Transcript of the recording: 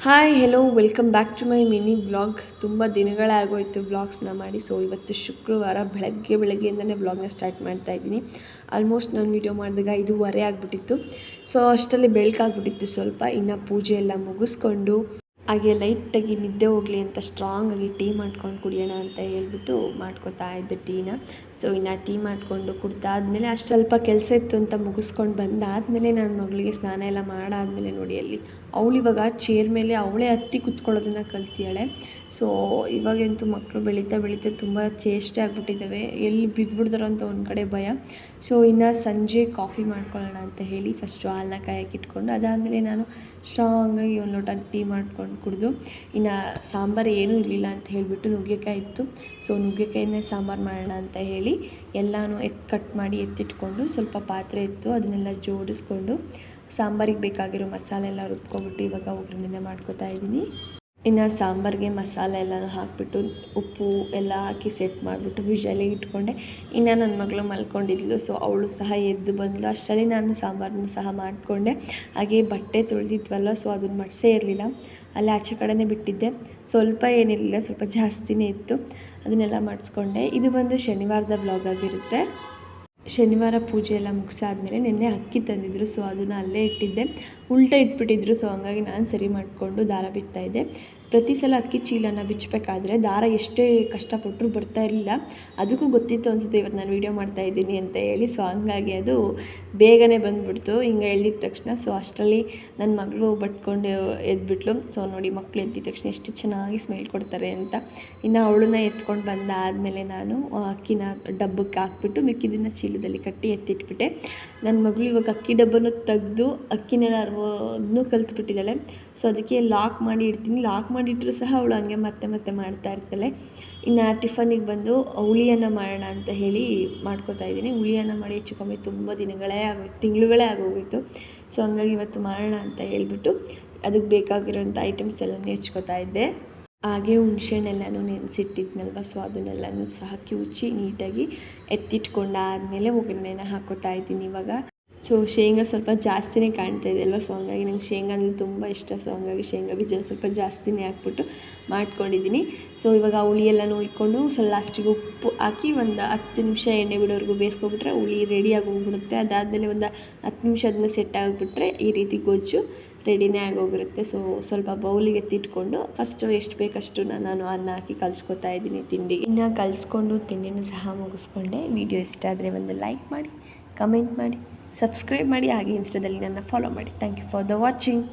Hi hello welcome back to my mini vlog. ತುಂಬ ದಿನಗಳೇ ಆಗೋಯಿತು ವ್ಲಾಗ್ಸ್ನ ಮಾಡಿ. ಸೊ ಇವತ್ತು ಶುಕ್ರವಾರ ಬೆಳಗ್ಗೆಯಿಂದನೇ ವ್ಲಾಗ್ನ ಸ್ಟಾರ್ಟ್ ಮಾಡ್ತಾ ಇದ್ದೀನಿ. ಆಲ್ಮೋಸ್ಟ್ ನಾನು ವೀಡಿಯೋ ಮಾಡಿದಾಗ 5:30 ಆಗಿಬಿಟ್ಟಿತ್ತು. ಸೊ ಅಷ್ಟರಲ್ಲಿ ಬೆಳಕಾಗ್ಬಿಟ್ಟಿತ್ತು ಸ್ವಲ್ಪ. ಇನ್ನು ಪೂಜೆ ಎಲ್ಲ ಮುಗಿಸ್ಕೊಂಡು ಹಾಗೆ ಲೈಟಾಗಿ ನಿದ್ದೆ ಹೋಗಲಿ ಅಂತ ಸ್ಟ್ರಾಂಗಾಗಿ ಟೀ ಮಾಡ್ಕೊಂಡು ಕುಡಿಯೋಣ ಅಂತ ಹೇಳ್ಬಿಟ್ಟು ಮಾಡ್ಕೊತಾ ಇದ್ದೆ ಟೀನ. ಸೊ ಇನ್ನು ಟೀ ಮಾಡಿಕೊಂಡು ಕುಡ್ದಾದ್ಮೇಲೆ ಅಷ್ಟು ಸ್ವಲ್ಪ ಕೆಲಸ ಇತ್ತು ಅಂತ ಮುಗಿಸ್ಕೊಂಡು ಬಂದಾದಮೇಲೆ ನನ್ನ ಮಗಳಿಗೆ ಸ್ನಾನ ಎಲ್ಲ ಮಾಡಾದಮೇಲೆ ನೋಡಿ ಅಲ್ಲಿ ಅವಳು ಇವಾಗ ಚೇರ್ ಮೇಲೆ ಅವಳೇ ಹತ್ತಿ ಕುತ್ಕೊಳ್ಳೋದನ್ನು ಕಲ್ತಿಯಾಳೆ. ಸೊ ಇವಾಗಂತೂ ಮಕ್ಕಳು ಬೆಳೀತಾ ತುಂಬ ಚೇಷ್ಟೆ ಆಗಿಬಿಟ್ಟಿದ್ದಾವೆ, ಎಲ್ಲಿ ಬಿದ್ದುಬಿಡ್ತಾರೋ ಅಂತ ಒಂದು ಕಡೆ ಭಯ. ಸೊ ಇನ್ನು ಸಂಜೆ ಕಾಫಿ ಮಾಡ್ಕೊಳ್ಳೋಣ ಅಂತ ಹೇಳಿ ಫಸ್ಟು ಹಾಲನ್ನ ಕಾಯಕ್ಕೆ ಇಟ್ಕೊಂಡು ಅದಾದಮೇಲೆ ನಾನು ಸ್ಟ್ರಾಂಗಾಗಿ ಒಂದು ಲೋಟ ಟೀ ಮಾಡ್ಕೊಂಡು ಕುಡಿದು ಇನ್ನು ಸಾಂಬಾರು ಏನೂ ಇರಲಿಲ್ಲ ಅಂತ ಹೇಳಿಬಿಟ್ಟು ನುಗ್ಗೆಕಾಯಿ ಇತ್ತು. ಸೊ ನುಗ್ಗೆಕಾಯಿನೇ ಸಾಂಬಾರು ಮಾಡೋಣ ಅಂತ ಹೇಳಿ ಎಲ್ಲನೂ ಕಟ್ ಮಾಡಿ ಎತ್ತಿಟ್ಕೊಂಡು ಸ್ವಲ್ಪ ಪಾತ್ರೆ ಇತ್ತು ಅದನ್ನೆಲ್ಲ ಜೋಡಿಸ್ಕೊಂಡು ಸಾಂಬಾರಿಗೆ ಬೇಕಾಗಿರೋ ಮಸಾಲೆ ಎಲ್ಲ ರುಬ್ಕೊಬಿಟ್ಟು ಇವಾಗ ಒಗ್ಗರಣೆನ ಮಾಡ್ಕೊತಾ ಇದ್ದೀನಿ. ಇನ್ನು ಸಾಂಬಾರಿಗೆ ಮಸಾಲೆ ಎಲ್ಲನೂ ಹಾಕಿಬಿಟ್ಟು ಉಪ್ಪು ಎಲ್ಲ ಹಾಕಿ ಸೆಟ್ ಮಾಡಿಬಿಟ್ಟು ವಿಷಲಿಗೆ ಇಟ್ಕೊಂಡೆ. ಇನ್ನು ನನ್ನ ಮಗಳು ಮಲ್ಕೊಂಡಿದ್ಲು. ಸೊ ಅವಳು ಸಹ ಎದ್ದು ಬಂದಳು. ಅಷ್ಟರಲ್ಲಿ ನಾನು ಸಾಂಬಾರನ್ನು ಸಹ ಮಾಡಿಕೊಂಡೆ. ಹಾಗೆ ಬಟ್ಟೆ ತೊಳೆದಿದ್ವಲ್ಲ, ಸೊ ಅದನ್ನು ಮಡಿಸೇ ಇರಲಿಲ್ಲ, ಅಲ್ಲಿ ಆಚೆ ಕಡೆನೇ ಬಿಟ್ಟಿದ್ದೆ. ಸ್ವಲ್ಪ ಏನಿರಲಿಲ್ಲ, ಸ್ವಲ್ಪ ಜಾಸ್ತಿನೇ ಇತ್ತು, ಅದನ್ನೆಲ್ಲ ಮಾಡಿಸ್ಕೊಂಡೆ. ಇದು ಬಂದು ಶನಿವಾರದ ವ್ಲಾಗ್ ಆಗಿರುತ್ತೆ. ಶನಿವಾರ ಪೂಜೆ ಎಲ್ಲ ಮುಗಿಸಾದ್ಮೇಲೆ ನಿನ್ನೆ ಅಕ್ಕಿ ತಂದಿದ್ರು. ಸೊ ಅದನ್ನು ಅಲ್ಲೇ ಇಟ್ಟಿದ್ದೆ, ಉಲ್ಟಾ ಇಟ್ಬಿಟ್ಟಿದ್ರು. ಸೊ ಹಂಗಾಗಿ ನಾನು ಸರಿ ಮಾಡಿಕೊಂಡು ದಾರ ಬಿಚ್ತಾಯಿದ್ದೆ. ಪ್ರತಿ ಸಲ ಅಕ್ಕಿ ಚೀಲನ ಬಿಚ್ಚಬೇಕಾದ್ರೆ ದಾರ ಎಷ್ಟೇ ಕಷ್ಟಪಟ್ಟರು ಬರ್ತಾ ಇರಲಿಲ್ಲ. ಅದಕ್ಕೂ ಗೊತ್ತಿತ್ತು ಅನಿಸುತ್ತೆ ಇವತ್ತು ನಾನು ವೀಡಿಯೋ ಮಾಡ್ತಾಯಿದ್ದೀನಿ ಅಂತ ಹೇಳಿ. ಸೊ ಹಂಗಾಗಿ ಅದು ಬೇಗನೆ ಬಂದುಬಿಡ್ತು ಹಿಂಗೆ ಎಳ್ದಿದ ತಕ್ಷಣ. ಸೊ ಅಷ್ಟರಲ್ಲಿ ನನ್ನ ಮಗಳು ಬಟ್ಕೊಂಡು ಎದ್ಬಿಟ್ಲು. ಸೊ ನೋಡಿ ಮಕ್ಕಳು ಎದ್ದಿದ ತಕ್ಷಣ ಎಷ್ಟು ಚೆನ್ನಾಗಿ ಸ್ಮೆಲ್ ಕೊಡ್ತಾರೆ ಅಂತ. ಇನ್ನು ಅವಳನ್ನ ಎತ್ಕೊಂಡು ಬಂದಾದಮೇಲೆ ನಾನು ಅಕ್ಕಿನ ಡಬ್ಬಕ್ಕೆ ಹಾಕ್ಬಿಟ್ಟು ಮಿಕ್ಕಿದ್ದನ್ನು ಚೀಲದಲ್ಲಿ ಕಟ್ಟಿ ಎತ್ತಿಟ್ಬಿಟ್ಟೆ. ನನ್ನ ಮಗಳು ಇವಾಗ ಅಕ್ಕಿ ಡಬ್ಬನೂ ತೆಗೆದು ಅಕ್ಕಿನೆಲ್ಲ ಅದನ್ನು ಕಲ್ತ್ಬಿಟ್ಟಿದ್ದಾಳೆ. ಸೊ ಅದಕ್ಕೆ ಲಾಕ್ ಮಾಡಿ ಇಡ್ತೀನಿ. ಲಾಕ್ ಮಾಡಿಟ್ಟರು ಸಹ ಅವಳು ಹಂಗೆ ಮತ್ತೆ ಮಾಡ್ತಾ ಇರ್ತಾಳೆ. ಇನ್ನು ಟಿಫನಿಗೆ ಬಂದು ಹುಳಿಯನ್ನು ಮಾಡೋಣ ಅಂತ ಹೇಳಿ ಮಾಡ್ಕೋತಾ ಇದ್ದೀನಿ. ಹುಳಿಯನ್ನು ಮಾಡಿ ಹೆಚ್ಚು ಕಮ್ಮಿ ತುಂಬ ತಿಂಗಳುಗಳೇ ಆಗೋಗಿತ್ತು. ಸೊ ಹಂಗಾಗಿ ಇವತ್ತು ಮಾಡೋಣ ಅಂತ ಹೇಳಿಬಿಟ್ಟು ಅದಕ್ಕೆ ಬೇಕಾಗಿರೋಂಥ ಐಟಮ್ಸ್ ಎಲ್ಲನೂ ಹೆಚ್ಕೋತಾ ಇದ್ದೆ. ಹಾಗೆ ಹುಣಸೆಹಣ್ಣೆಲ್ಲನೂ ನೆನೆಸಿಟ್ಟಿದ್ನಲ್ವ, ಸೊ ಅದನ್ನೆಲ್ಲನೂ ಸಹ ಕಿವುಚಿ ನೀಟಾಗಿ ಎತ್ತಿಟ್ಕೊಂಡಾದಮೇಲೆ ಒಗ್ಗರಣೆನ ಹಾಕೋತಾ ಇದ್ದೀನಿ ಇವಾಗ. ಸೊ ಶೇಂಗಾ ಸ್ವಲ್ಪ ಜಾಸ್ತಿನೇ ಕಾಣ್ತಾ ಇದೆ ಅಲ್ವಾ, ಸೊ ಹಂಗಾಗಿ ನಂಗೆ ಶೇಂಗಾ ಅಂದರೆ ತುಂಬ ಇಷ್ಟ. ಸೊ ಹಂಗಾಗಿ ಶೇಂಗಾ ಬೀಜ ಸ್ವಲ್ಪ ಜಾಸ್ತಿನೇ ಹಾಕ್ಬಿಟ್ಟು ಮಾಡ್ಕೊಂಡಿದ್ದೀನಿ. ಸೊ ಇವಾಗ ಹುಳಿ ಎಲ್ಲನೂ ಇಕ್ಕೊಂಡು ಲಾಸ್ಟಿಗೆ ಉಪ್ಪು ಹಾಕಿ ಒಂದು 10 ನಿಮಿಷ ಎಣ್ಣೆ ಬಿಡೋವರೆಗೂ ಬೇಯಿಸ್ಕೊಬಿಟ್ರೆ ಹುಳಿ ರೆಡಿಯಾಗಿ ಹೋಗ್ಬಿಡುತ್ತೆ. ಅದಾದಮೇಲೆ ಒಂದು 10 ನಿಮಿಷ ಅದನ್ನ ಸೆಟ್ ಆಗಿಬಿಟ್ರೆ ಈ ರೀತಿ ಗೊಜ್ಜು ರೆಡಿನೇ ಆಗೋಗಿರುತ್ತೆ. ಸೊ ಸ್ವಲ್ಪ ಬೌಲಿಗೆ ಎತ್ತಿಟ್ಕೊಂಡು ಫಸ್ಟು ಎಷ್ಟು ಬೇಕಷ್ಟು ನಾನು ಅನ್ನ ಹಾಕಿ ಕಲಿಸ್ಕೊತಾ ಇದ್ದೀನಿ ತಿಂಡಿಗೆ. ಇನ್ನು ಕಲಿಸ್ಕೊಂಡು ತಿಂಡಿನೂ ಸಹ ಮುಗಿಸ್ಕೊಂಡೆ. ವಿಡಿಯೋ ಇಷ್ಟ ಆದರೆ ಒಂದು ಲೈಕ್ ಮಾಡಿ, ಕಮೆಂಟ್ ಮಾಡಿ, ಸಬ್ಸ್ಕ್ರೈಬ್ ಮಾಡಿ, ಹಾಗೆ ಇನ್ಸ್ಟಾದಲ್ಲಿ ನನ್ನ ಫಾಲೋ ಮಾಡಿ. Thank you for the watching.